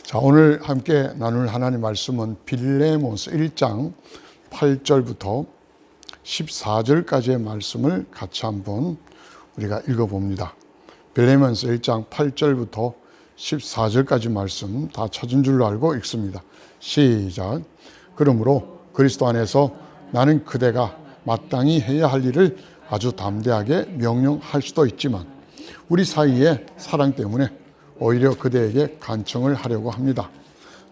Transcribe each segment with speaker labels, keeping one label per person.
Speaker 1: 자, 오늘 함께 나눌 하나님 말씀은 빌레몬서 1장 8절부터 14절까지의 말씀을 같이 한번 우리가 읽어봅니다. 빌레몬서 1장 8절부터 14절까지 말씀 다 찾은 줄로 알고 읽습니다. 시작. 그러므로 그리스도 안에서 나는 그대가 마땅히 해야 할 일을 아주 담대하게 명령할 수도 있지만 우리 사이의 사랑 때문에 오히려 그대에게 간청을 하려고 합니다.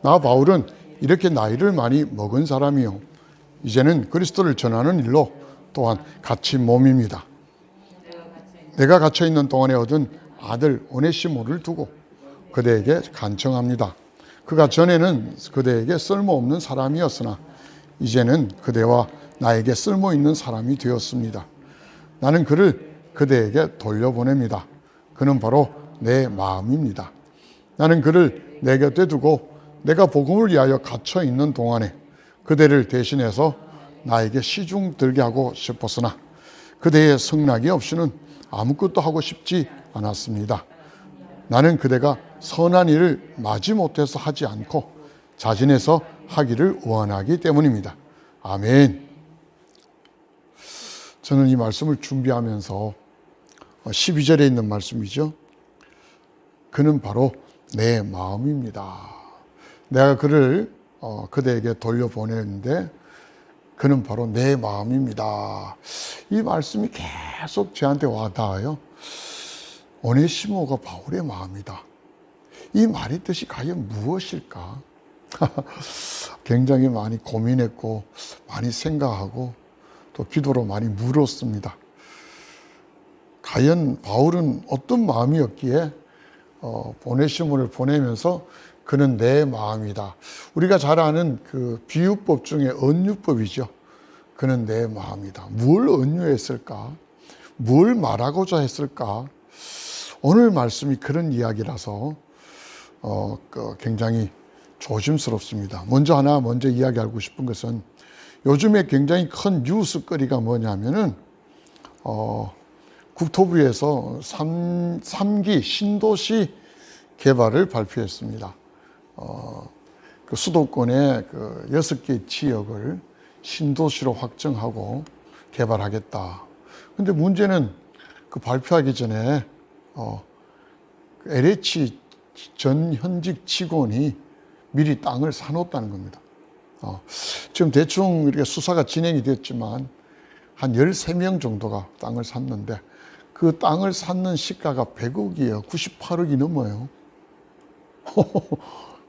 Speaker 1: 나 바울은 이렇게 나이를 많이 먹은 사람이요, 이제는 그리스도를 전하는 일로 또한 갇힌 몸입니다. 내가 갇혀있는 동안에 얻은 아들 오네시모를 두고 그대에게 간청합니다. 그가 전에는 그대에게 쓸모없는 사람이었으나 이제는 그대와 나에게 쓸모있는 사람이 되었습니다. 나는 그를 그대에게 돌려보냅니다. 그는 바로 내 마음입니다. 나는 그를 내 곁에 두고 내가 복음을 위하여 갇혀 있는 동안에 그대를 대신해서 나에게 시중 들게 하고 싶었으나 그대의 성낙이 없이는 아무것도 하고 싶지 않았습니다. 나는 그대가 선한 일을 마지못해서 하지 않고 자진해서 하기를 원하기 때문입니다. 아멘. 저는 이 말씀을 준비하면서 12절에 있는 말씀이죠. 그는 바로 내 마음입니다. 내가 그를 그대에게 돌려보냈는데 그는 바로 내 마음입니다. 이 말씀이 계속 저한테 와닿아요. 오네시모가 바울의 마음이다. 이 말의 뜻이 과연 무엇일까? 굉장히 많이 고민했고 많이 생각하고 또 기도로 많이 물었습니다. 과연 바울은 어떤 마음이었기에 오네시모를 보내면서 그는 내 마음이다. 우리가 잘 아는 그 비유법 중에 언유법이죠. 그는 내 마음이다. 뭘 언유했을까? 뭘 말하고자 했을까? 오늘 말씀이 그런 이야기라서 굉장히 조심스럽습니다. 먼저 이야기하고 싶은 것은 요즘에 굉장히 큰 뉴스거리가 뭐냐면은 국토부에서 3기 신도시 개발을 발표했습니다. 그 수도권의 그 6개 지역을 신도시로 확정하고 개발하겠다. 근데 문제는 그 발표하기 전에 LH 전 현직 직원이 미리 땅을 사놓았다는 겁니다. 지금 대충 이렇게 수사가 진행이 됐지만 한 13명 정도가 땅을 샀는데 그 땅을 샀는 시가가 100억이에요. 98억이 넘어요.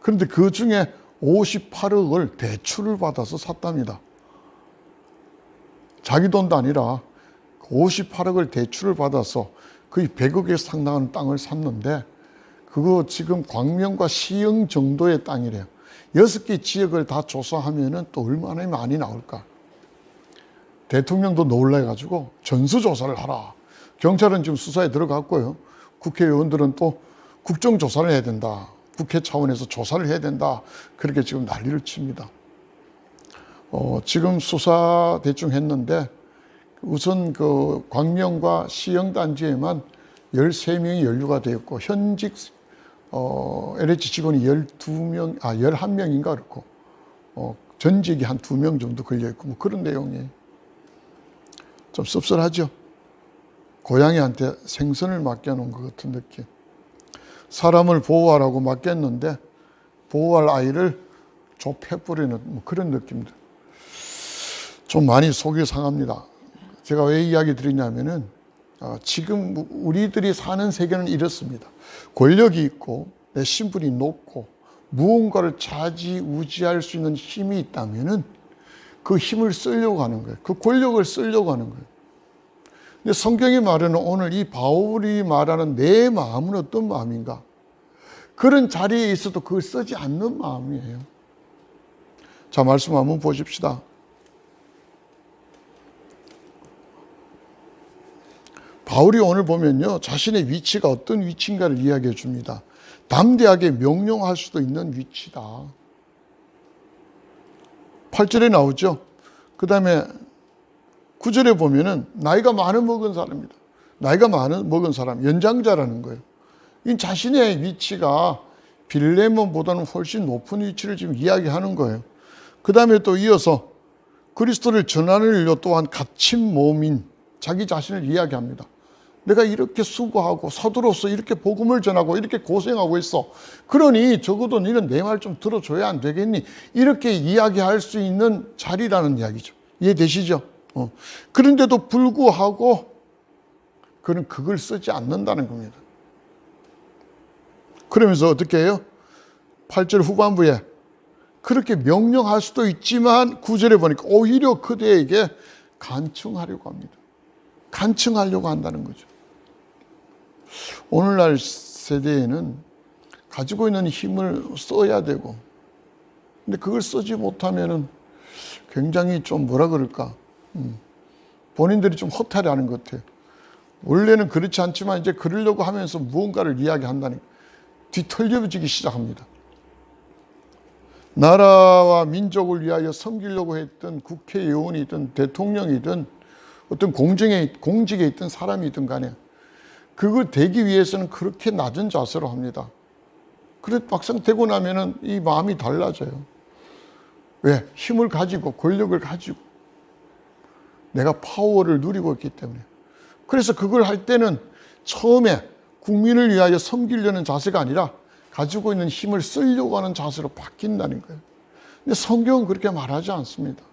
Speaker 1: 그런데 그 중에 58억을 대출을 받아서 샀답니다. 자기 돈도 아니라 58억을 대출을 받아서 거의 100억에 상당한 땅을 샀는데 그거 지금 광명과 시흥 정도의 땅이래요. 6개 지역을 다 조사하면은 또 얼마나 많이 나올까. 대통령도 놀라가지고 전수조사를 하라. 경찰은 지금 수사에 들어갔고요. 국회의원들은 또 국정조사를 해야 된다. 국회 차원에서 조사를 해야 된다. 그렇게 지금 난리를 칩니다. 지금 수사 대충 했는데 우선 그 광명과 시흥 단지에만 13명이 연루가 되었고 현직 LH 직원이 11명인가 그렇고 전직이 한 2명 정도 걸려있고 뭐 그런 내용이에요. 좀 씁쓸하죠. 고양이한테 생선을 맡겨놓은 것 같은 느낌. 사람을 보호하라고 맡겼는데 보호할 아이를 좁혀버리는 뭐 그런 느낌들. 좀 많이 속이 상합니다. 제가 왜 이야기 드리냐면은 지금 우리들이 사는 세계는 이렇습니다. 권력이 있고 내 신분이 높고 무언가를 좌지우지할 수 있는 힘이 있다면은 그 힘을 쓰려고 하는 거예요. 그 권력을 쓰려고 하는 거예요. 근데 성경이 말하는 오늘 이 바울이 말하는 내 마음은 어떤 마음인가? 그런 자리에 있어도 그걸 쓰지 않는 마음이에요. 자, 말씀 한번 보십시다. 바울이 오늘 보면요, 자신의 위치가 어떤 위치인가를 이야기해 줍니다. 담대하게 명령할 수도 있는 위치다. 8절에 나오죠. 그 다음에 9절에 보면은 나이가 많은 먹은 사람입니다. 나이가 많은 먹은 사람, 연장자라는 거예요. 이 자신의 위치가 빌레몬보다는 훨씬 높은 위치를 지금 이야기하는 거예요. 그 다음에 또 이어서 그리스도를 전하는 일로 또한 갇힌 몸인 자기 자신을 이야기합니다. 내가 이렇게 수고하고 사도로서 이렇게 복음을 전하고 이렇게 고생하고 있어. 그러니 적어도 너는 내 말 좀 들어줘야 안 되겠니? 이렇게 이야기할 수 있는 자리라는 이야기죠. 이해되시죠? 그런데도 불구하고 그는 그걸 쓰지 않는다는 겁니다. 그러면서 어떻게 해요? 8절 후반부에 그렇게 명령할 수도 있지만 9절에 보니까 오히려 그대에게 간청하려고 합니다. 간청하려고 한다는 거죠. 오늘날 세대에는 가지고 있는 힘을 써야 되고, 근데 그걸 쓰지 못하면은 굉장히 좀 뭐라 그럴까, 본인들이 좀 허탈해하는 것 같아요. 원래는 그렇지 않지만 이제 그러려고 하면서 무언가를 이야기한다니 뒤틀려지기 시작합니다. 나라와 민족을 위하여 섬기려고 했던 국회의원이든 대통령이든 어떤 공직에 있던 사람이든 간에 그걸 되기 위해서는 그렇게 낮은 자세로 합니다. 그래 막상 되고 나면은 이 마음이 달라져요. 왜? 힘을 가지고 권력을 가지고 내가 파워를 누리고 있기 때문에. 그래서 그걸 할 때는 처음에 국민을 위하여 섬기려는 자세가 아니라 가지고 있는 힘을 쓰려고 하는 자세로 바뀐다는 거예요. 근데 성경은 그렇게 말하지 않습니다.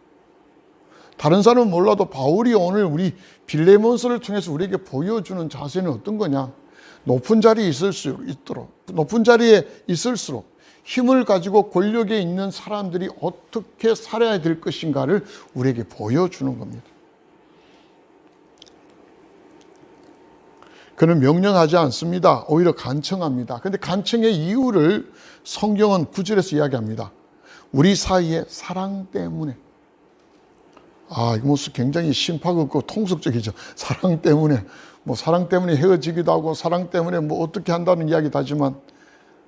Speaker 1: 다른 사람은 몰라도 바울이 오늘 우리 빌레몬서를 통해서 우리에게 보여주는 자세는 어떤 거냐? 높은 자리에 높은 자리에 있을수록 힘을 가지고 권력에 있는 사람들이 어떻게 살아야 될 것인가를 우리에게 보여주는 겁니다. 그는 명령하지 않습니다. 오히려 간청합니다. 그런데 간청의 이유를 성경은 9절에서 이야기합니다. 우리 사이의 사랑 때문에. 이 모습 굉장히 심파극고 통속적이죠. 사랑 때문에, 사랑 때문에 헤어지기도 하고 사랑 때문에 어떻게 한다는 이야기도 하지만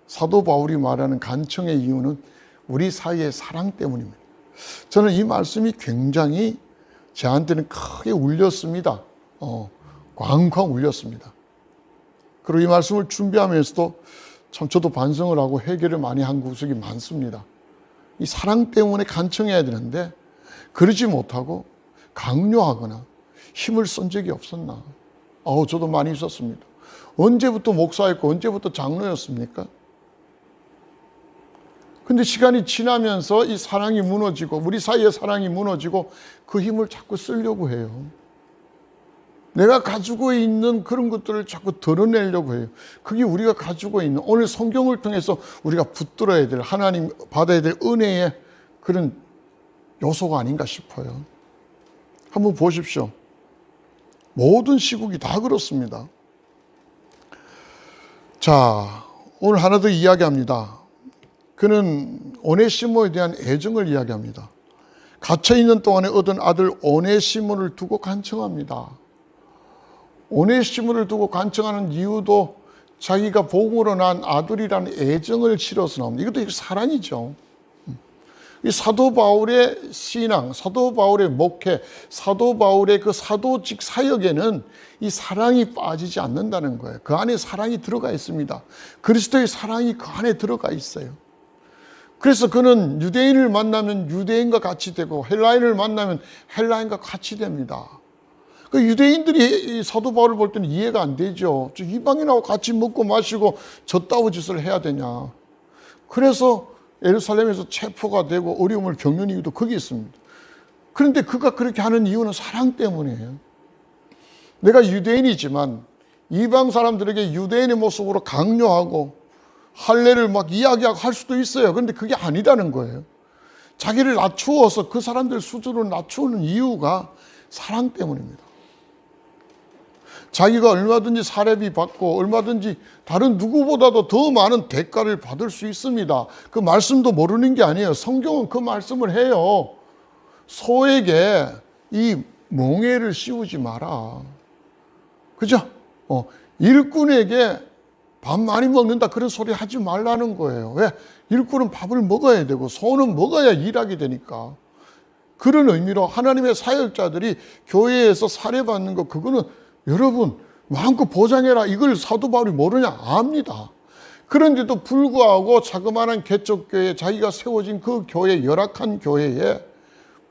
Speaker 1: 사도 바울이 말하는 간청의 이유는 우리 사이의 사랑 때문입니다. 저는 이 말씀이 굉장히 저한테는 크게 울렸습니다. 꽝꽝 울렸습니다. 그리고 이 말씀을 준비하면서도 참 저도 반성을 하고 해결을 많이 한 구석이 많습니다. 이 사랑 때문에 간청해야 되는데 그러지 못하고 강요하거나 힘을 쓴 적이 없었나? 저도 많이 있었습니다. 언제부터 목사였고 언제부터 장로였습니까? 근데 시간이 지나면서 이 사랑이 무너지고 우리 사이의 사랑이 무너지고 그 힘을 자꾸 쓰려고 해요. 내가 가지고 있는 그런 것들을 자꾸 드러내려고 해요. 그게 우리가 가지고 있는 오늘 성경을 통해서 우리가 붙들어야 될 하나님 받아야 될 은혜의 그런 요소가 아닌가 싶어요. 한번 보십시오. 모든 시국이 다 그렇습니다. 자, 오늘 하나 더 이야기합니다. 그는 오네시모에 대한 애정을 이야기합니다. 갇혀있는 동안에 얻은 아들 오네시모를 두고 간청합니다. 오네시모를 두고 간청하는 이유도 자기가 복으로 난 아들이라는 애정을 실어서 나옵니다. 이것도 사랑이죠. 이 사도 바울의 신앙, 사도 바울의 목회, 사도 바울의 그 사도직 사역에는 이 사랑이 빠지지 않는다는 거예요. 그 안에 사랑이 들어가 있습니다. 그리스도의 사랑이 그 안에 들어가 있어요. 그래서 그는 유대인을 만나면 유대인과 같이 되고 헬라인을 만나면 헬라인과 같이 됩니다. 그 유대인들이 사도 바울을 볼 때는 이해가 안 되죠. 이방인하고 같이 먹고 마시고 저따위 짓을 해야 되냐. 그래서 예루살렘에서 체포가 되고 어려움을 겪는 이유도 거기 있습니다. 그런데 그가 그렇게 하는 이유는 사랑 때문이에요. 내가 유대인이지만 이방 사람들에게 유대인의 모습으로 강요하고 할례를 막 이야기하고 할 수도 있어요. 그런데 그게 아니라는 거예요. 자기를 낮추어서 그 사람들 수준으로 낮추는 이유가 사랑 때문입니다. 자기가 얼마든지 사례비 받고 얼마든지 다른 누구보다도 더 많은 대가를 받을 수 있습니다. 그 말씀도 모르는 게 아니에요. 성경은 그 말씀을 해요. 소에게 이 멍에를 씌우지 마라. 그죠? 일꾼에게 밥 많이 먹는다 그런 소리 하지 말라는 거예요. 왜? 일꾼은 밥을 먹어야 되고 소는 먹어야 일하게 되니까. 그런 의미로 하나님의 사역자들이 교회에서 사례받는 거 그거는 여러분 마음껏 보장해라. 이걸 사도 바울이 모르냐? 압니다. 그런데도 불구하고 자그마한 개척교회, 자기가 세워진 그 교회, 열악한 교회에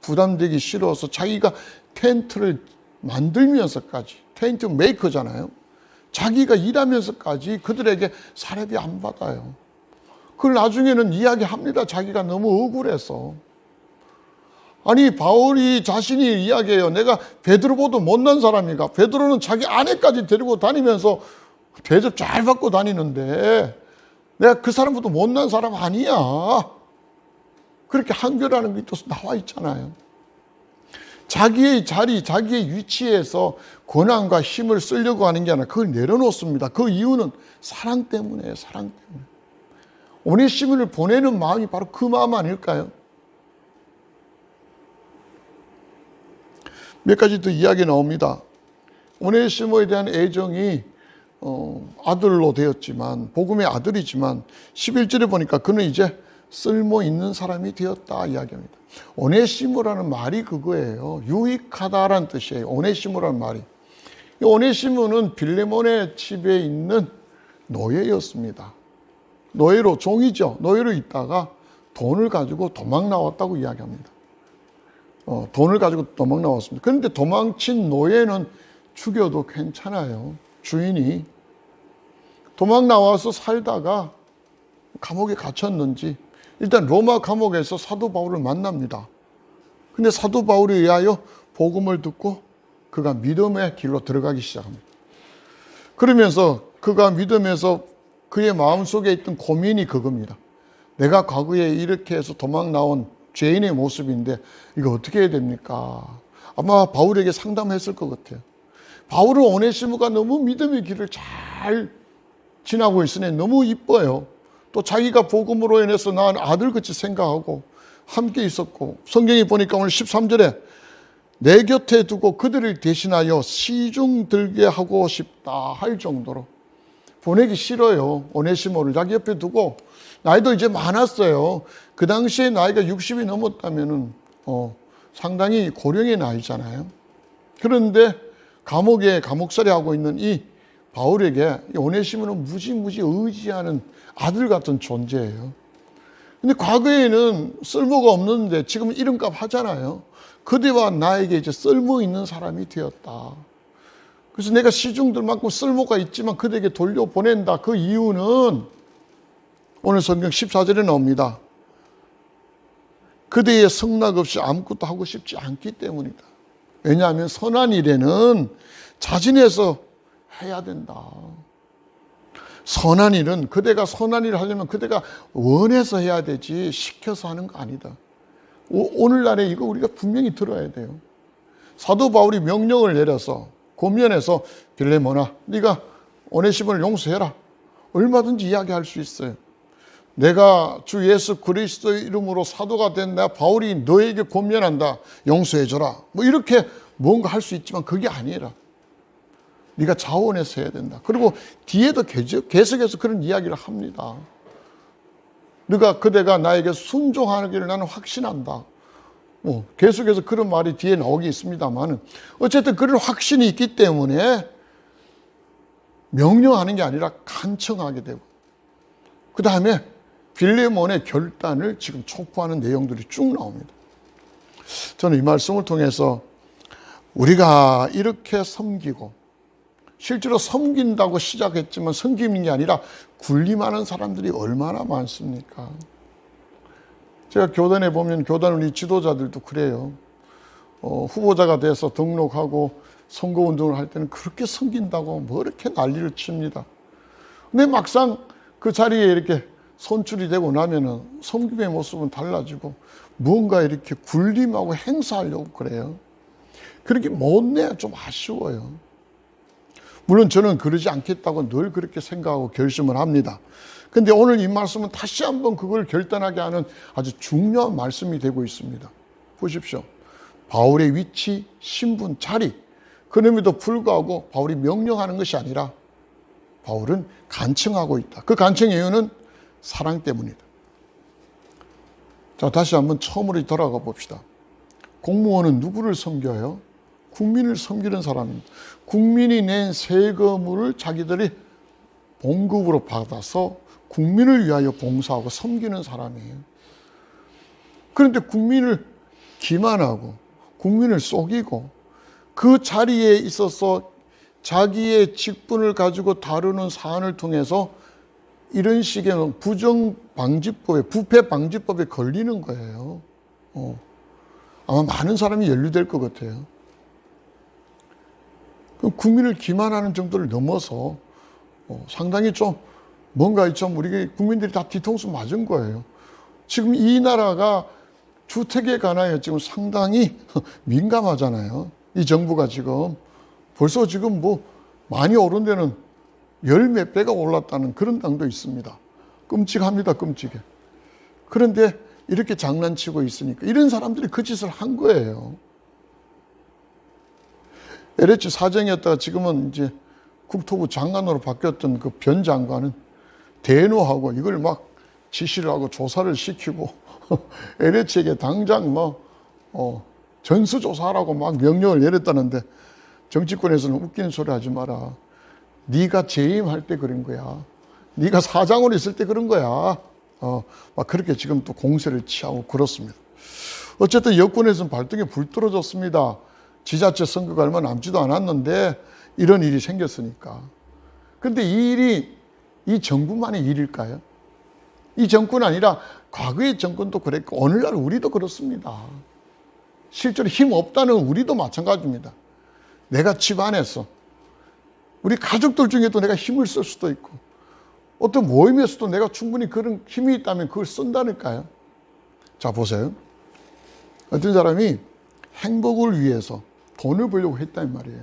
Speaker 1: 부담되기 싫어서 자기가 텐트를 만들면서까지, 텐트 메이커잖아요. 자기가 일하면서까지 그들에게 사례비 안 받아요. 그걸 나중에는 이야기합니다. 자기가 너무 억울해서. 아니, 바울이 자신이 이야기해요. 내가 베드로보다 못난 사람인가? 베드로는 자기 아내까지 데리고 다니면서 대접 잘 받고 다니는데 내가 그 사람보다 못난 사람 아니야. 그렇게 한결하는 게 또 나와 있잖아요. 자기의 자리, 자기의 위치에서 권한과 힘을 쓰려고 하는 게 아니라 그걸 내려놓습니다. 그 이유는 사랑 때문이에요. 사랑 때문에. 오네시모를 보내는 마음이 바로 그 마음 아닐까요? 몇 가지 더 이야기 나옵니다. 오네시모에 대한 애정이 아들로 되었지만, 복음의 아들이지만 11절에 보니까 그는 이제 쓸모 있는 사람이 되었다 이야기합니다. 오네시모라는 말이 그거예요. 유익하다라는 뜻이에요. 오네시모라는 말이. 이 오네시모는 빌레몬의 집에 있는 노예였습니다. 노예로, 종이죠. 노예로 있다가 돈을 가지고 도망 나왔다고 이야기합니다. 돈을 가지고 도망 나왔습니다. 그런데 도망친 노예는 죽여도 괜찮아요. 주인이. 도망 나와서 살다가 감옥에 갇혔는지 일단 로마 감옥에서 사도 바울을 만납니다. 근데 사도 바울에 의하여 복음을 듣고 그가 믿음의 길로 들어가기 시작합니다. 그러면서 그가 믿음에서 그의 마음속에 있던 고민이 그겁니다. 내가 과거에 이렇게 해서 도망 나온 죄인의 모습인데 이거 어떻게 해야 됩니까? 아마 바울에게 상담했을 것 같아요. 바울은 오네시모가 너무 믿음의 길을 잘 지나고 있으니 너무 이뻐요. 또 자기가 복음으로 인해서 난 아들같이 생각하고 함께 있었고, 성경에 보니까 오늘 13절에 내 곁에 두고 그들을 대신하여 시중 들게 하고 싶다 할 정도로 보내기 싫어요. 오네시모를 자기 옆에 두고, 나이도 이제 많았어요. 그 당시에 나이가 60이 넘었다면은 상당히 고령의 나이잖아요. 그런데 감옥에 감옥살이 하고 있는 이 바울에게 오네시모는 무지무지 의지하는 아들 같은 존재예요. 근데 과거에는 쓸모가 없는데 지금 이름값 하잖아요. 그대와 나에게 이제 쓸모 있는 사람이 되었다. 그래서 내가 시중들만큼 쓸모가 있지만 그대에게 돌려보낸다. 그 이유는 오늘 성경 14절에 나옵니다. 그대의 성락 없이 아무것도 하고 싶지 않기 때문이다. 왜냐하면 선한 일에는 자진해서 해야 된다. 선한 일은 그대가 선한 일을 하려면 그대가 원해서 해야 되지 시켜서 하는 거 아니다. 오늘날에 이거 우리가 분명히 들어야 돼요. 사도 바울이 명령을 내려서 권면해서 빌레몬아, 네가 오네시모를 용서해라. 얼마든지 이야기할 수 있어요. 내가 주 예수 그리스도의 이름으로 사도가 된 나 바울이 너에게 권면한다. 용서해줘라. 뭐 이렇게 뭔가 할 수 있지만 그게 아니라 네가 자원해서 해야 된다. 그리고 뒤에도 계속해서 그런 이야기를 합니다. 그대가 나에게 순종하기를 나는 확신한다. 계속해서 그런 말이 뒤에 나오기 있습니다만 어쨌든 그런 확신이 있기 때문에 명령하는 게 아니라 간청하게 되고, 그 다음에 빌레몬의 결단을 지금 촉구하는 내용들이 쭉 나옵니다. 저는 이 말씀을 통해서 우리가 이렇게 섬기고, 실제로 섬긴다고 시작했지만 섬기는 게 아니라 군림하는 사람들이 얼마나 많습니까? 제가 교단에 보면 교단 우리 지도자들도 그래요. 후보자가 돼서 등록하고 선거운동을 할 때는 그렇게 섬긴다고 뭐 이렇게 난리를 칩니다. 근데 막상 그 자리에 이렇게 선출이 되고 나면은 섬김의 모습은 달라지고 무언가 이렇게 군림하고 행사하려고 그래요. 그렇게 못내야 좀 아쉬워요. 물론 저는 그러지 않겠다고 늘 그렇게 생각하고 결심을 합니다. 근데 오늘 이 말씀은 다시 한번 그걸 결단하게 하는 아주 중요한 말씀이 되고 있습니다. 보십시오. 바울의 위치, 신분, 자리, 그럼에도 불구하고 바울이 명령하는 것이 아니라 바울은 간청하고 있다. 그 간청의 이유는 사랑 때문이다. 자, 다시 한번 처음으로 돌아가 봅시다. 공무원은 누구를 섬겨요? 국민을 섬기는 사람입니다. 국민이 낸 세금을 자기들이 봉급으로 받아서 국민을 위하여 봉사하고 섬기는 사람이에요. 그런데 국민을 기만하고 국민을 속이고 그 자리에 있어서 자기의 직분을 가지고 다루는 사안을 통해서 이런 식의 부정방지법에, 부패방지법에 걸리는 거예요. 아마 많은 사람이 연루될 것 같아요. 국민을 기만하는 정도를 넘어서 상당히 좀 뭔가 좀 우리 국민들이 다 뒤통수 맞은 거예요. 지금 이 나라가 주택에 관하여 지금 상당히 민감하잖아요. 이 정부가 지금 벌써 지금 뭐 많이 오른 데는 열 몇 배가 올랐다는 그런 당도 있습니다. 끔찍합니다, 끔찍해. 그런데 이렇게 장난치고 있으니까 이런 사람들이 그 짓을 한 거예요. LH 사장이었다가 지금은 이제 국토부 장관으로 바뀌었던 그 변 장관은 대노하고 이걸 막 지시를 하고 조사를 시키고 LH에게 당장 전수조사하라고 막 명령을 내렸다는데 정치권에서는 웃기는 소리 하지 마라. 네가 재임할 때 그런 거야. 네가 사장으로 있을 때 그런 거야. 막 그렇게 지금 또 공세를 취하고 그렇습니다. 어쨌든 여권에서는 발등에 불 떨어졌습니다. 지자체 선거가 얼마 남지도 않았는데 이런 일이 생겼으니까. 그런데 이 일이 이 정부만의 일일까요? 이 정권은 아니라 과거의 정권도 그랬고 오늘날 우리도 그렇습니다. 실제로 힘 없다는 우리도 마찬가지입니다. 내가 집안에서 우리 가족들 중에도 내가 힘을 쓸 수도 있고 어떤 모임에서도 내가 충분히 그런 힘이 있다면 그걸 쓴다니까요. 자, 보세요. 어떤 사람이 행복을 위해서 돈을 벌려고 했단 말이에요.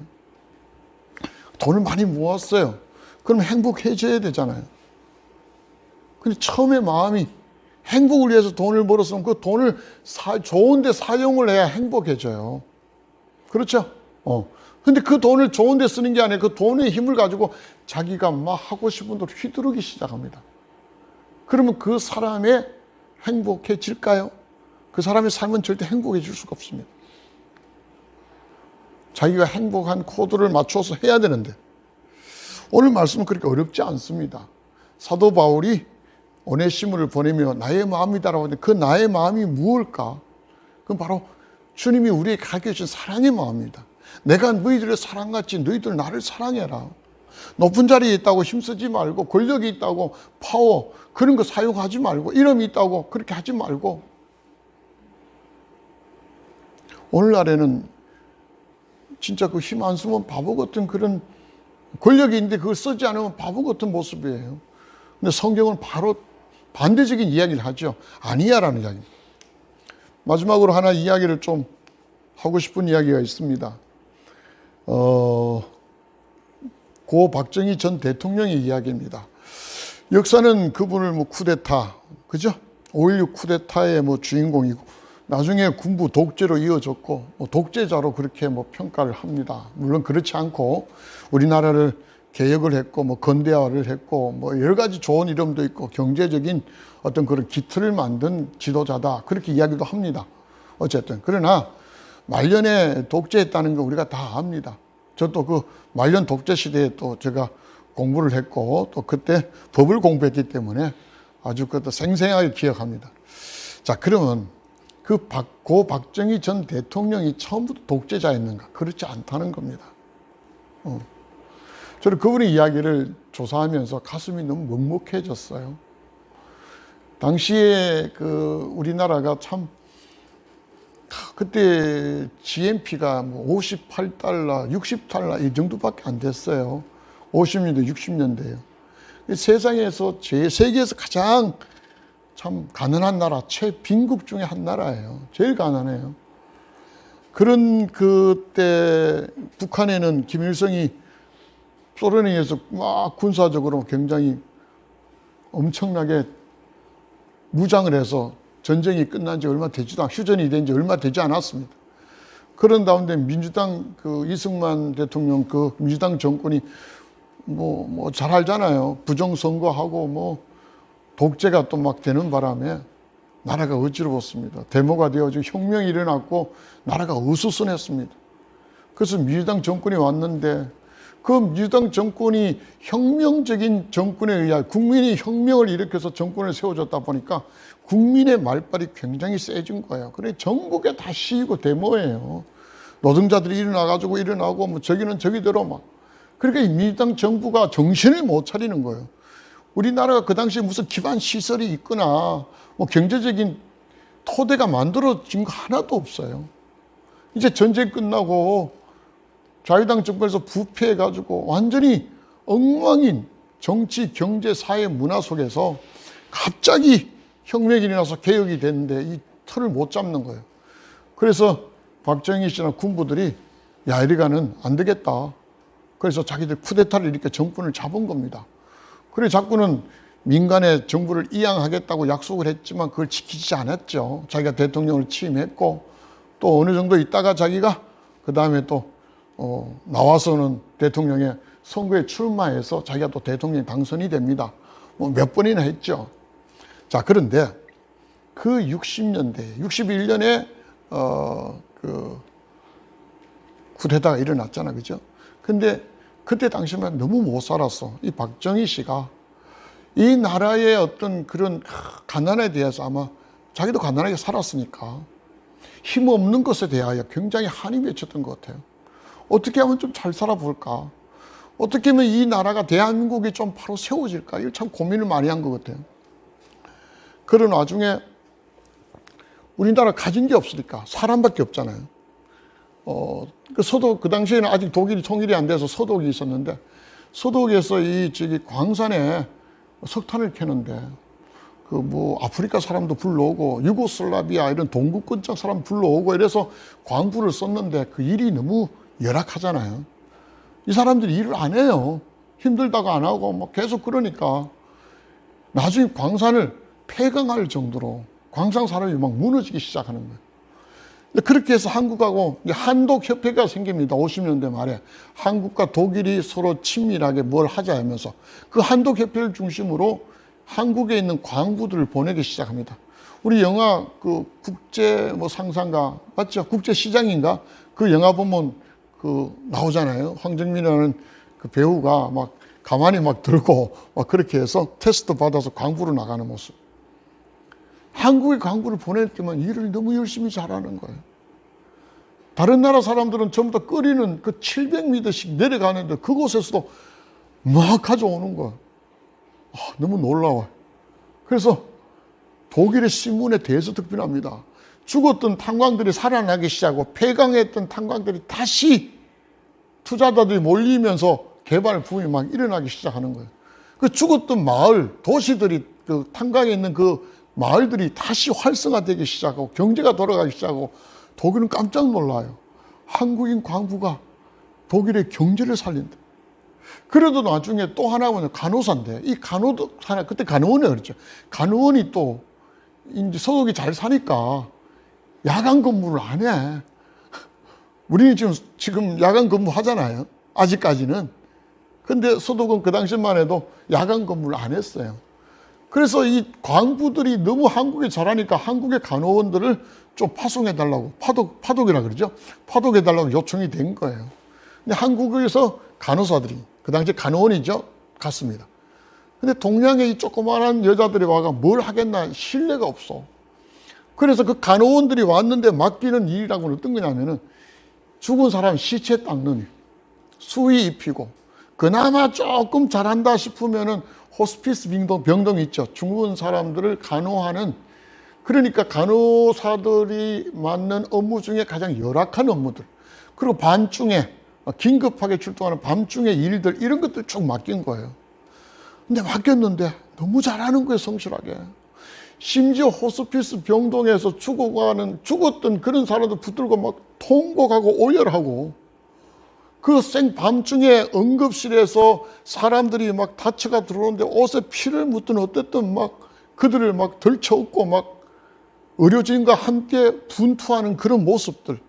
Speaker 1: 돈을 많이 모았어요. 그럼 행복해져야 되잖아요. 근데 처음에 마음이 행복을 위해서 돈을 벌었으면 그 돈을 좋은 데 사용을 해야 행복해져요. 그렇죠? 근데 그 돈을 좋은 데 쓰는 게 아니라 그 돈의 힘을 가지고 자기가 막 하고 싶은 대로 휘두르기 시작합니다. 그러면 그 사람의 행복해질까요? 그 사람의 삶은 절대 행복해질 수가 없습니다. 자기가 행복한 코드를 맞춰서 해야 되는데 오늘 말씀은 그렇게 어렵지 않습니다. 사도 바울이 오네시모를 보내며 나의 마음이다라고 하는데 그 나의 마음이 무엇일까? 그건 바로 주님이 우리에게 가르쳐주신 사랑의 마음입니다. 내가 너희들의 사랑같이 너희들 나를 사랑해라. 높은 자리에 있다고 힘쓰지 말고 권력이 있다고 파워 그런 거 사용하지 말고 이름이 있다고 그렇게 하지 말고 오늘날에는 진짜 그 힘 안 쓰면 바보 같은 그런 권력이 있는데 그걸 쓰지 않으면 바보 같은 모습이에요. 근데 성경은 바로 반대적인 이야기를 하죠. 아니야라는 이야기입니다. 마지막으로 하나 이야기를 좀 하고 싶은 이야기가 있습니다. 고 박정희 전 대통령의 이야기입니다. 역사는 그분을 쿠데타, 그죠? 5.16 쿠데타의 주인공이고, 나중에 군부 독재로 이어졌고, 독재자로 그렇게 평가를 합니다. 물론 그렇지 않고, 우리나라를 개혁을 했고, 건대화를 했고, 여러 가지 좋은 이름도 있고, 경제적인 어떤 그런 기틀을 만든 지도자다. 그렇게 이야기도 합니다. 어쨌든. 그러나, 말년에 독재했다는 거 우리가 다 압니다. 저도 그 말년 독재 시대에 또 제가 공부를 했고 또 그때 법을 공부했기 때문에 아주 그것도 생생하게 기억합니다. 자, 그러면 고 박정희 전 대통령이 처음부터 독재자였는가? 그렇지 않다는 겁니다. 저는 그분의 이야기를 조사하면서 가슴이 너무 먹먹해졌어요. 당시에 우리나라가 참 그때 GNP가 58달러, 60달러 이 정도밖에 안 됐어요. 50년대, 60년대요. 세상에서 세계에서 가장 참 가난한 나라, 최빈국 중에 한 나라예요. 제일 가난해요. 그런 그때 북한에는 김일성이 소련에 의해서 막 군사적으로 굉장히 엄청나게 무장을 해서 전쟁이 끝난 지 얼마 되지도 휴전이 된 지 얼마 되지 않았습니다. 그런 가운데 민주당 이승만 대통령 민주당 정권이 잘 알잖아요. 부정선거하고 독재가 또 막 되는 바람에 나라가 어지러웠습니다. 데모가 되어지고 혁명이 일어났고 나라가 어수선했습니다. 그래서 민주당 정권이 왔는데 그 민주당 정권이 혁명적인 정권에 의해 국민이 혁명을 일으켜서 정권을 세워줬다 보니까 국민의 말발이 굉장히 세진 거예요. 그래 전국에 다 시위고 데모예요. 노동자들이 일어나고 뭐 저기는 저기대로 막. 그러니까 이 민주당 정부가 정신을 못 차리는 거예요. 우리나라가 그 당시에 무슨 기반 시설이 있거나 뭐 경제적인 토대가 만들어진 거 하나도 없어요. 이제 전쟁 끝나고 자유당 정권에서 부패해가지고 완전히 엉망인 정치, 경제, 사회, 문화 속에서 갑자기 혁명이 일어나서 개혁이 됐는데 이 틀을 못 잡는 거예요. 그래서 박정희 씨나 군부들이 야, 이래가는 안 되겠다. 그래서 자기들 쿠데타를 일으켜 정권을 잡은 겁니다. 그래 자꾸는 민간의 정부를 이양하겠다고 약속을 했지만 그걸 지키지 않았죠. 자기가 대통령을 취임했고 또 어느 정도 있다가 자기가 그 다음에 또 나와서는 대통령의 선거에 출마해서 자기가 또 대통령 당선이 됩니다. 뭐 몇 번이나 했죠. 자, 그런데 그 60년대, 61년에 그 쿠데타가 일어났잖아, 그죠? 근데 그때 당시만 너무 못 살았어. 이 박정희 씨가 이 나라의 어떤 그런 가난에 대해서 아마 자기도 가난하게 살았으니까 힘없는 것에 대하여 굉장히 한이 맺혔던 것 같아요. 어떻게 하면 좀 잘 살아볼까? 어떻게 하면 이 나라가 대한민국이 좀 바로 세워질까? 이걸 참 고민을 많이 한 것 같아요. 그런 와중에 우리나라 가진 게 없으니까 사람밖에 없잖아요. 그 당시에는 아직 독일이 통일이 안 돼서 서독이 있었는데 서독에서 저기 광산에 석탄을 캐는데 그 뭐 아프리카 사람도 불러오고 유고슬라비아 이런 동구권적 사람 불러오고 이래서 광부를 썼는데 그 일이 너무 열악하잖아요. 이 사람들이 일을 안 해요. 힘들다고 안 하고 뭐 계속 그러니까 나중에 광산을 폐광할 정도로 광산 산업이 막 무너지기 시작하는 거예요. 그렇게 해서 한국하고 한독협회가 생깁니다. 50년대 말에 한국과 독일이 서로 친밀하게 뭘 하자 하면서 그 한독협회를 중심으로 한국에 있는 광부들을 보내기 시작합니다. 우리 영화 그 국제 뭐 상상가 맞죠? 국제시장인가? 그 영화 보면 그 나오잖아요. 황정민이라는 그 배우가 막 가만히 막 들고 막 그렇게 해서 테스트 받아서 광부로 나가는 모습. 한국에 광부를 보낼 때만 일을 너무 열심히 잘하는 거예요. 다른 나라 사람들은 전부 다 끓이는 그 700m씩 내려가는데 그곳에서도 막 가져오는 거예요. 너무 놀라워요. 그래서 독일의 신문에 대서특필합니다. 죽었던 탄광들이 살아나기 시작하고 폐광했던 탄광들이 다시 투자자들이 몰리면서 개발 붐이 막 일어나기 시작하는 거예요. 그 죽었던 마을, 도시들이 그 탄광에 있는 그 마을들이 다시 활성화되기 시작하고 경제가 돌아가기 시작하고 독일은 깜짝 놀라요. 한국인 광부가 독일의 경제를 살린다. 그래도 나중에 또 하나 보면 간호사인데 이 간호도 하나 그때 간호원이 그랬죠. 간호원이 또 이제 서독이 잘 사니까 야간 근무를 안 해. 우리는 지금 야간 근무 하잖아요. 아직까지는. 근데 서독은 그 당시만 해도 야간 근무를 안 했어요. 그래서 이 광부들이 너무 한국에 잘하니까 한국의 간호원들을 좀 파송해달라고, 파독이라 그러죠. 파독해달라고 요청이 된 거예요. 근데 한국에서 간호사들이, 그 당시 간호원이죠. 갔습니다. 근데 동양의 이 조그마한 여자들이 와가 뭘 하겠나 신뢰가 없어. 그래서 그 간호원들이 왔는데 맡기는 일이라고는 어떤 거냐면은 죽은 사람 시체 닦는 일, 수의 입히고, 그나마 조금 잘한다 싶으면은 호스피스 병동 있죠. 죽은 사람들을 간호하는, 그러니까 간호사들이 맡는 업무 중에 가장 열악한 업무들, 그리고 밤중에 긴급하게 출동하는 밤중에 일들, 이런 것들 쭉 맡긴 거예요. 근데 맡겼는데 너무 잘하는 거예요, 성실하게. 심지어 호스피스 병동에서 죽었던 그런 사람들 붙들고 막 통곡하고 오열하고, 그 밤중에 응급실에서 사람들이 막 다쳐가 들어오는데 옷에 피를 묻든 어쨌든 막 그들을 막 들쳐업고 막 의료진과 함께 분투하는 그런 모습들,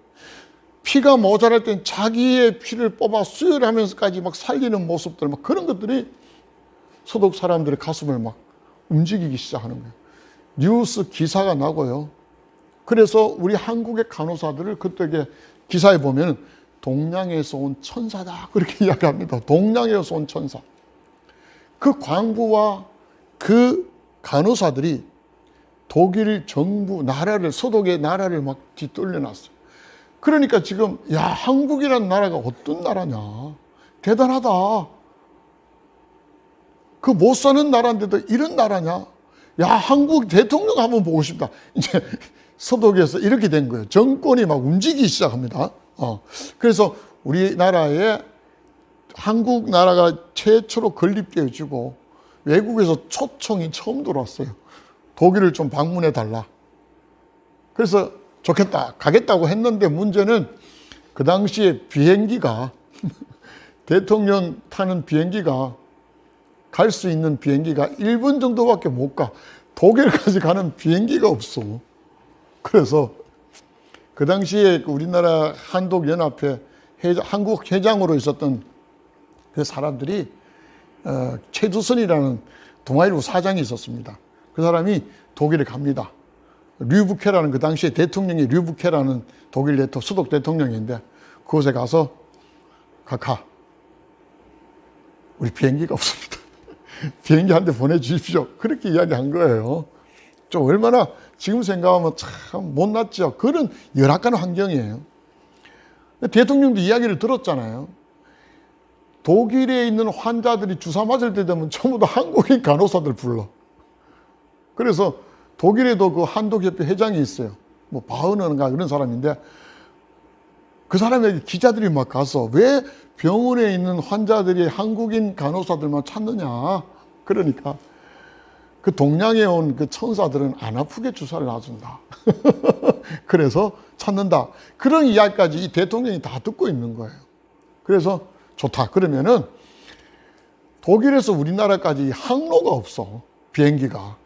Speaker 1: 피가 모자랄 땐 자기의 피를 뽑아 수혈하면서까지 막 살리는 모습들, 막 그런 것들이 서독 사람들의 가슴을 막 움직이기 시작하는 거예요. 뉴스 기사가 나고요. 그래서 우리 한국의 간호사들을 그때 기사에 보면 동양에서 온 천사다. 그렇게 이야기합니다. 동양에서 온 천사. 그 광부와 그 간호사들이 독일 정부 나라를, 서독의 나라를 막 뒤떨려 놨어요. 그러니까 지금 야, 한국이라는 나라가 어떤 나라냐. 대단하다. 그 못 사는 나라인데도 이런 나라냐. 야, 한국 대통령 한번 보고 싶다. 이제 서독에서 이렇게 된 거예요. 정권이 막 움직이기 시작합니다. 그래서 우리나라에 한국 나라가 최초로 건립되어지고 외국에서 초청이 처음 들어왔어요. 독일을 좀 방문해 달라. 그래서 좋겠다, 가겠다고 했는데 문제는 그 당시에 비행기가 대통령 타는 비행기가 갈 수 있는 비행기가 1분 정도밖에 못 가. 독일까지 가는 비행기가 없어. 그래서 그 당시에 우리나라 한독연합회 한국 회장으로 있었던 그 사람들이 최두선이라는 동아일보 사장이 있었습니다. 그 사람이 독일에 갑니다. 류브케라는 그 당시에 대통령이 류브케라는 독일 서독 대통령인데 그곳에 가서 가. 우리 비행기가 없습니다. 비행기 한 대 보내주십시오. 그렇게 이야기한 거예요. 좀 얼마나 지금 생각하면 참 못났죠. 그런 열악한 환경이에요. 대통령도 이야기를 들었잖아요. 독일에 있는 환자들이 주사 맞을 때 되면 전부 다 한국인 간호사들 불러. 그래서 독일에도 그 한독협회 회장이 있어요. 뭐 바흐너인가 그런 사람인데 그 사람에게 기자들이 막 가서 왜 병원에 있는 환자들이 한국인 간호사들만 찾느냐. 그러니까 그 동양에 온 그 천사들은 안 아프게 주사를 놔준다. 그래서 찾는다. 그런 이야기까지 이 대통령이 다 듣고 있는 거예요. 그래서 좋다. 그러면은 독일에서 우리나라까지 항로가 없어. 비행기가.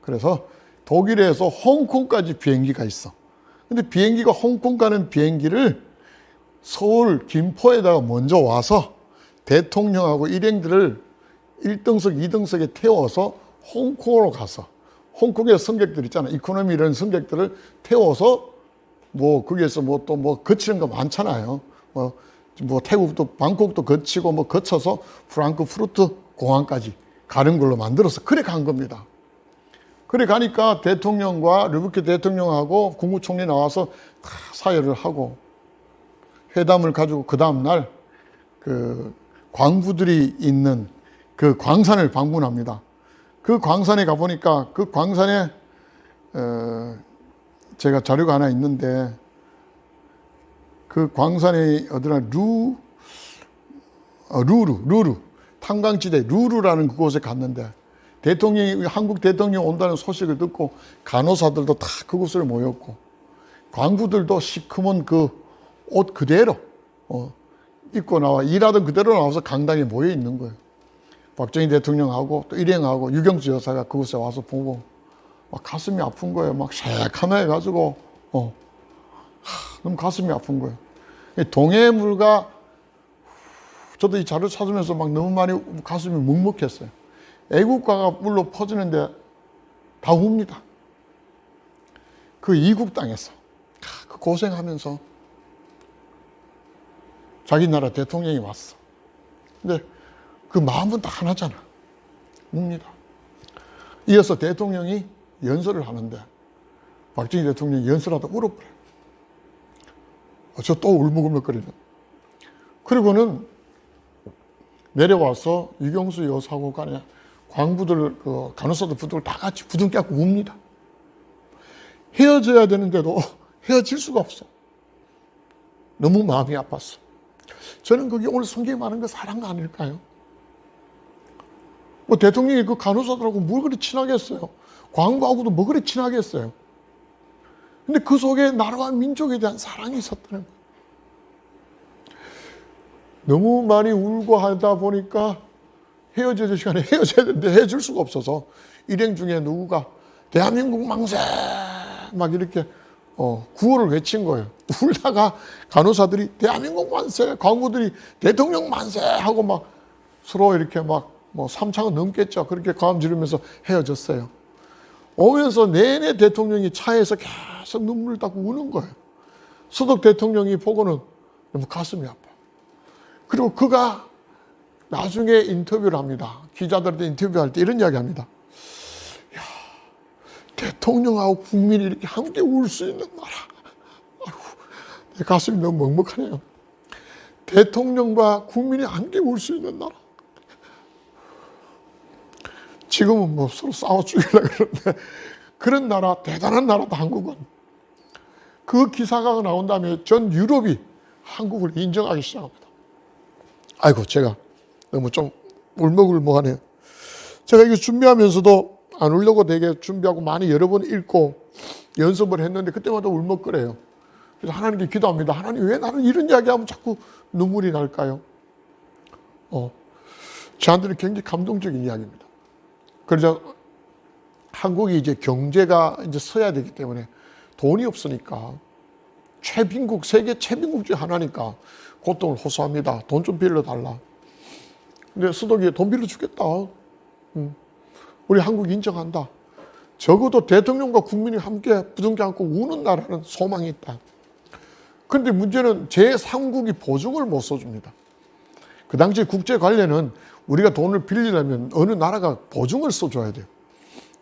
Speaker 1: 그래서 독일에서 홍콩까지 비행기가 있어. 근데 비행기가 홍콩 가는 비행기를 서울 김포에다가 먼저 와서 대통령하고 일행들을 1등석, 2등석에 태워서 홍콩으로 가서 홍콩의 승객들 있잖아. 이코노미 이런 승객들을 태워서 뭐 거기에서 뭐 또 뭐 거치는 거 많잖아요. 뭐 태국도 방콕도 거치고 뭐 거쳐서 프랑크푸르트 공항까지 가는 걸로 만들어서 그래 간 겁니다. 그래 가니까 대통령과 르브케 대통령하고 국무총리 나와서 다 사회를 하고 회담을 가지고 그 다음날 그 광부들이 있는 그 광산을 방문합니다. 그 광산에 가보니까 그 광산에 제가 자료가 하나 있는데 그 광산에 어디나 루루 탄광지대 루루라는 그곳에 갔는데 대통령이 한국 대통령 온다는 소식을 듣고 간호사들도 다 그곳으로 모였고 광부들도 시커먼 그 옷 그대로 입고 나와 일하던 그대로 나와서 강당에 모여 있는 거예요. 박정희 대통령하고 또 일행하고 유경수 여사가 그곳에 와서 보고 막 가슴이 아픈 거예요. 막 새카매 가지고 너무 가슴이 아픈 거예요. 동해물과 저도 이 자료 찾으면서 막 너무 많이 가슴이 먹먹했어요. 애국가가 물로 퍼지는데 다 웁니다. 그 이국 땅에서 그 고생하면서 자기 나라 대통령이 왔어. 근데 그 마음은 다 하나잖아. 웁니다. 이어서 대통령이 연설을 하는데 박정희 대통령이 연설하다 울어버려요. 저 또 울먹울먹거리는. 그리고는 내려와서 유경수 여사하고 간에 광부들, 그 간호사들 부들 다 같이 부둥 껴안고 웁니다. 헤어져야 되는데도 헤어질 수가 없어. 너무 마음이 아팠어. 저는 그게 오늘 성경에 말하는 거 사랑 아닐까요? 뭐 대통령이 그 간호사들하고 뭘 그리 친하겠어요? 광부하고도 뭐 그리 친하겠어요? 근데 그 속에 나라와 민족에 대한 사랑이 있었다는 거예요. 너무 많이 울고 하다 보니까 헤어질 시간에 헤어져야 되는데 헤어질 수가 없어서 일행 중에 누구가 대한민국 만세 막 이렇게 구호를 외친 거예요. 울다가 간호사들이 대한민국 만세, 광부들이 대통령 만세 하고 막 서로 이렇게 막 뭐 3차가 넘겠죠. 그렇게 가음 지르면서 헤어졌어요. 오면서 내내 대통령이 차에서 계속 눈물을 닦고 우는 거예요. 서독 대통령이 보고는 너무 가슴이 아파. 그리고 그가 나중에 인터뷰를 합니다. 기자들한테 인터뷰할 때 이런 이야기 합니다. 야, 대통령하고 국민이 이렇게 함께 울 수 있는 나라. 아이고, 내 가슴이 너무 먹먹하네요. 대통령과 국민이 함께 울 수 있는 나라. 지금은 뭐 서로 싸워 죽이려고 그러는데, 그런 나라, 대단한 나라다, 한국은. 그 기사가 나온 다음에 전 유럽이 한국을 인정하기 시작합니다. 아이고, 제가 너무 좀 울먹울먹하네요. 제가 이거 준비하면서도 안 울려고 되게 준비하고 많이 여러 번 읽고 연습을 했는데 그때마다 울먹거려요. 그래서 하나님께 기도합니다. 하나님, 왜 나는 이런 이야기하면 자꾸 눈물이 날까요? 저한테는 굉장히 감동적인 이야기입니다. 그러자 한국이 이제 경제가 이제 서야 되기 때문에 돈이 없으니까 최빈국, 세계 최빈국 중 하나니까 고통을 호소합니다. 돈 좀 빌려달라. 근데 수도기에 돈 빌려주겠다. 우리 한국 인정한다. 적어도 대통령과 국민이 함께 부둥켜 안고 우는 나라는 소망이 있다. 그런데 문제는 제3국이 보증을 못 써줍니다. 그 당시 국제 관례는 우리가 돈을 빌리려면 어느 나라가 보증을 써줘야 돼요.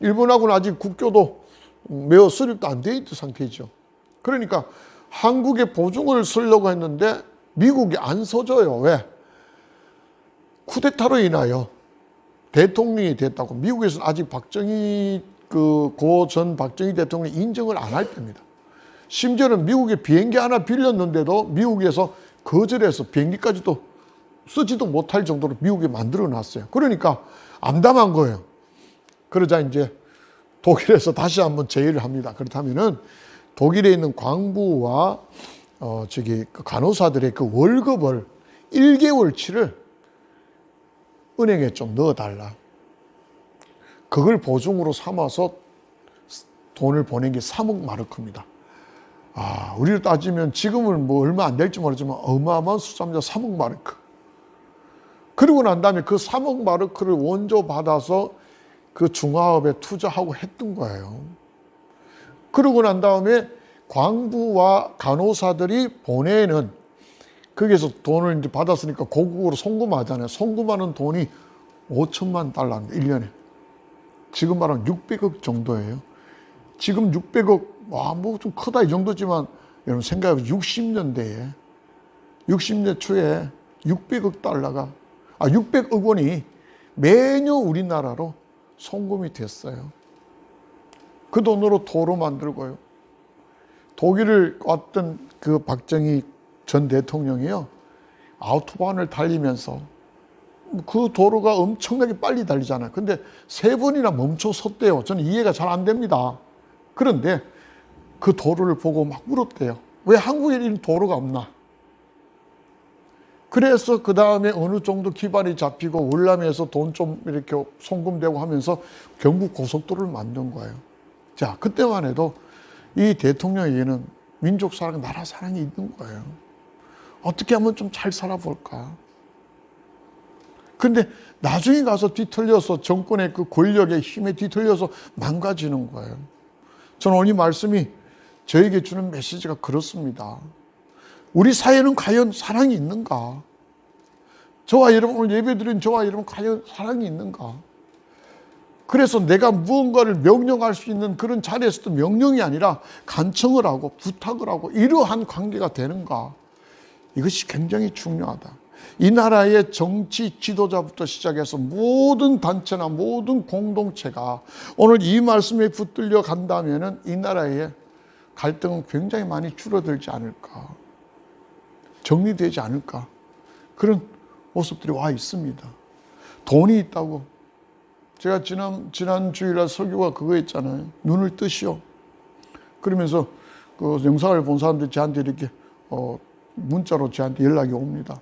Speaker 1: 일본하고는 아직 국교도 매우 수립도 안 돼 있던 상태이죠. 그러니까 한국에 보증을 쓰려고 했는데 미국이 안 써줘요. 왜? 쿠데타로 인하여 대통령이 됐다고. 미국에서는 아직 박정희 고 전 박정희 대통령이 인정을 안 할 때입니다. 심지어는 미국에 비행기 하나 빌렸는데도 미국에서 거절해서 비행기까지도 쓰지도 못할 정도로 미국에 만들어 놨어요. 그러니까 암담한 거예요. 그러자 이제 독일에서 다시 한번 제의를 합니다. 그렇다면은 독일에 있는 광부와 그 간호사들의 그 월급을 1개월치를 은행에 좀 넣어달라. 그걸 보증으로 삼아서 돈을 보낸 게 3억 마르크입니다. 우리로 따지면 지금은 뭐 얼마 안 될지 모르지만 어마어마한 숫자입니다. 3억 마르크. 그러고 난 다음에 그 3억 마르크를 원조 받아서 그 중화업에 투자하고 했던 거예요. 그러고 난 다음에 광부와 간호사들이 보내는, 거기에서 돈을 이제 받았으니까 고국으로 송금하잖아요. 송금하는 돈이 5천만 달러입니다. 1년에. 지금 말하면 600억 정도예요. 지금 600억, 뭐 좀 크다 이 정도지만 여러분 생각해 보세요. 60년 초에 600억 달러가, 600억 원이 매년 우리나라로 송금이 됐어요. 그 돈으로 도로 만들고요. 독일을 왔던 그 박정희 전 대통령이요, 아우토반을 달리면서 그 도로가 엄청나게 빨리 달리잖아요. 근데 3번이나 멈춰 섰대요. 저는 이해가 잘 안 됩니다. 그런데 그 도로를 보고 막 울었대요. 왜 한국에 이런 도로가 없나? 그래서 그 다음에 어느 정도 기반이 잡히고 월남에서 돈 좀 이렇게 송금되고 하면서 경부 고속도로를 만든 거예요. 자, 그때만 해도 이 대통령에게는 민족 사랑, 나라 사랑이 있는 거예요. 어떻게 하면 좀 잘 살아볼까? 근데 나중에 가서 뒤틀려서 정권의 그 권력의 힘에 뒤틀려서 망가지는 거예요. 저는 오늘 이 말씀이 저에게 주는 메시지가 그렇습니다. 우리 사회는 과연 사랑이 있는가? 저와 여러분, 오늘 예배드린 저와 여러분 과연 사랑이 있는가? 그래서 내가 무언가를 명령할 수 있는 그런 자리에서도 명령이 아니라 간청을 하고 부탁을 하고 이러한 관계가 되는가? 이것이 굉장히 중요하다. 이 나라의 정치 지도자부터 시작해서 모든 단체나 모든 공동체가 오늘 이 말씀에 붙들려 간다면 이 나라의 갈등은 굉장히 많이 줄어들지 않을까, 정리되지 않을까, 그런 모습들이 와 있습니다. 돈이 있다고. 제가 지난 주일날 설교가 그거 했잖아요. 눈을 뜨시오. 그러면서 그 영상을 본 사람들이 저한테 이렇게 문자로 저한테 연락이 옵니다.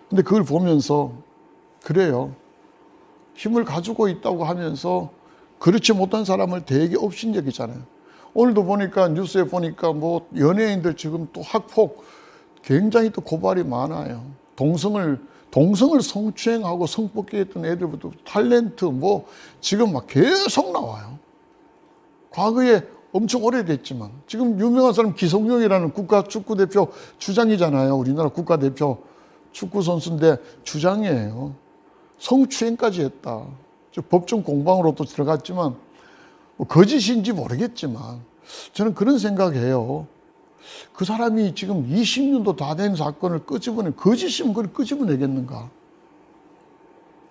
Speaker 1: 근데 그걸 보면서 그래요. 힘을 가지고 있다고 하면서 그렇지 못한 사람을 되게 업신여기잖아요. 오늘도 보니까 뉴스에 보니까 뭐 연예인들 지금 또 학폭 굉장히 또 고발이 많아요. 동성을 성추행하고 성폭행했던 애들부터 탤런트 뭐 지금 막 계속 나와요. 과거에 엄청 오래됐지만 지금 유명한 사람 기성용이라는 국가축구대표 주장이잖아요. 우리나라 국가대표 축구선수인데 주장이에요. 성추행까지 했다. 법정 공방으로도 들어갔지만 뭐 거짓인지 모르겠지만 저는 그런 생각해요. 그 사람이 지금 20년도 다 된 사건을 거짓이면 그걸 끄집어내겠는가?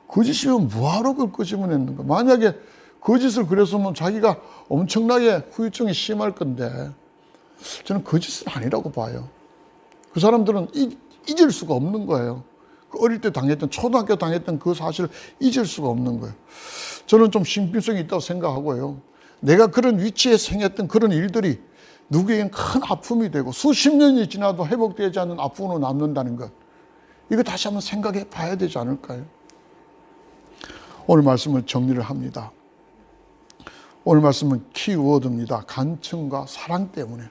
Speaker 1: 거짓이면 뭐하러 그걸 끄집어냈는가? 만약에 거짓을 그랬으면 자기가 엄청나게 후유증이 심할 건데 저는 거짓은 아니라고 봐요. 그 사람들은 잊을 수가 없는 거예요. 어릴 때 당했던, 초등학교 당했던 그 사실을 잊을 수가 없는 거예요. 저는 좀 신빙성이 있다고 생각하고요. 내가 그런 위치에 생겼던 그런 일들이 누구에겐 큰 아픔이 되고 수십 년이 지나도 회복되지 않는 아픔으로 남는다는 것, 이거 다시 한번 생각해 봐야 되지 않을까요? 오늘 말씀을 정리를 합니다. 오늘 말씀은 키워드입니다. 간청과 사랑 때문에.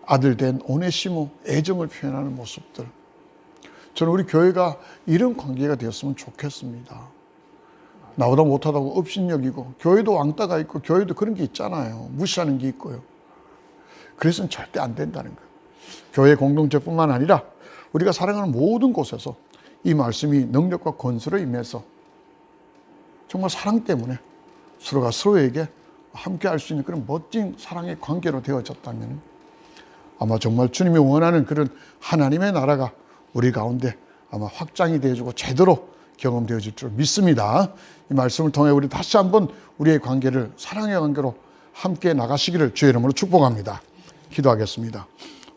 Speaker 1: 아들 된 오네시모, 애정을 표현하는 모습들. 저는 우리 교회가 이런 관계가 되었으면 좋겠습니다. 나보다 못하다고 업신여기고, 교회도 왕따가 있고, 교회도 그런 게 있잖아요. 무시하는 게 있고요. 그래서는 절대 안 된다는 거예요. 교회 공동체뿐만 아니라 우리가 살아가는 모든 곳에서 이 말씀이 능력과 권세로 임해서 정말 사랑 때문에 서로가 서로에게 함께 할 수 있는 그런 멋진 사랑의 관계로 되어졌다면 아마 정말 주님이 원하는 그런 하나님의 나라가 우리 가운데 아마 확장이 되어지고 제대로 경험되어질 줄 믿습니다. 이 말씀을 통해 우리 다시 한번 우리의 관계를 사랑의 관계로 함께 나가시기를 주의 이름으로 축복합니다. 기도하겠습니다.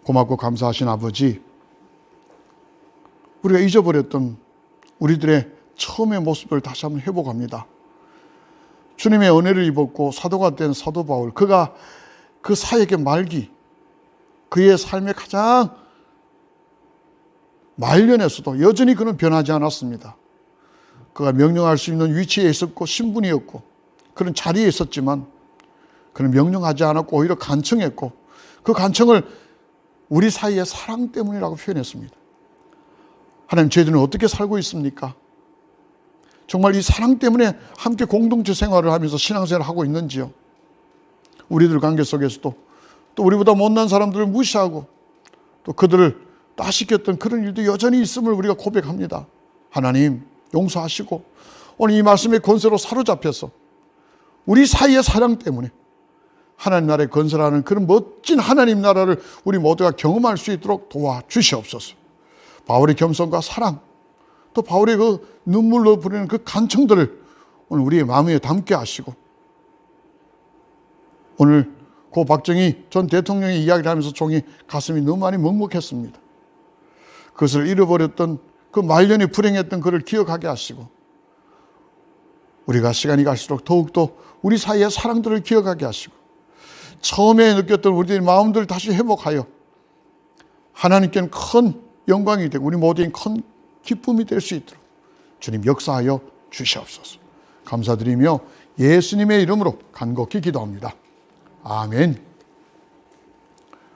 Speaker 1: 고맙고 감사하신 아버지, 우리가 잊어버렸던 우리들의 처음의 모습을 다시 한번 회복합니다. 주님의 은혜를 입었고 사도가 된 사도 바울, 그가 그 사역의 말기, 그의 삶의 가장 말년에서도 여전히 그는 변하지 않았습니다. 그가 명령할 수 있는 위치에 있었고 신분이었고 그런 자리에 있었지만 그는 명령하지 않았고 오히려 간청했고, 그 간청을 우리 사이의 사랑 때문이라고 표현했습니다. 하나님, 저희들은 어떻게 살고 있습니까? 정말 이 사랑 때문에 함께 공동체 생활을 하면서 신앙생활을 하고 있는지요? 우리들 관계 속에서도 또 우리보다 못난 사람들을 무시하고 또 그들을 따시켰던 그런 일도 여전히 있음을 우리가 고백합니다. 하나님, 용서하시고 오늘 이 말씀의 권세로 사로잡혀서 우리 사이의 사랑 때문에 하나님 나라의 건설하는 그런 멋진 하나님 나라를 우리 모두가 경험할 수 있도록 도와주시옵소서. 바울의 겸손과 사랑, 또 바울의 그 눈물로 부리는 그 간청들을 오늘 우리의 마음에 담게 하시고, 오늘 고 박정희 전 대통령의 이야기를 하면서 종이 가슴이 너무 많이 먹먹했습니다. 그것을 잃어버렸던 그 말년에 불행했던 그를 기억하게 하시고, 우리가 시간이 갈수록 더욱더 우리 사이의 사랑들을 기억하게 하시고, 처음에 느꼈던 우리들의 마음들을 다시 회복하여 하나님께는 큰 영광이 되고 우리 모두에게 큰 기쁨이 될 수 있도록 주님 역사하여 주시옵소서. 감사드리며 예수님의 이름으로 간곡히 기도합니다. 아멘.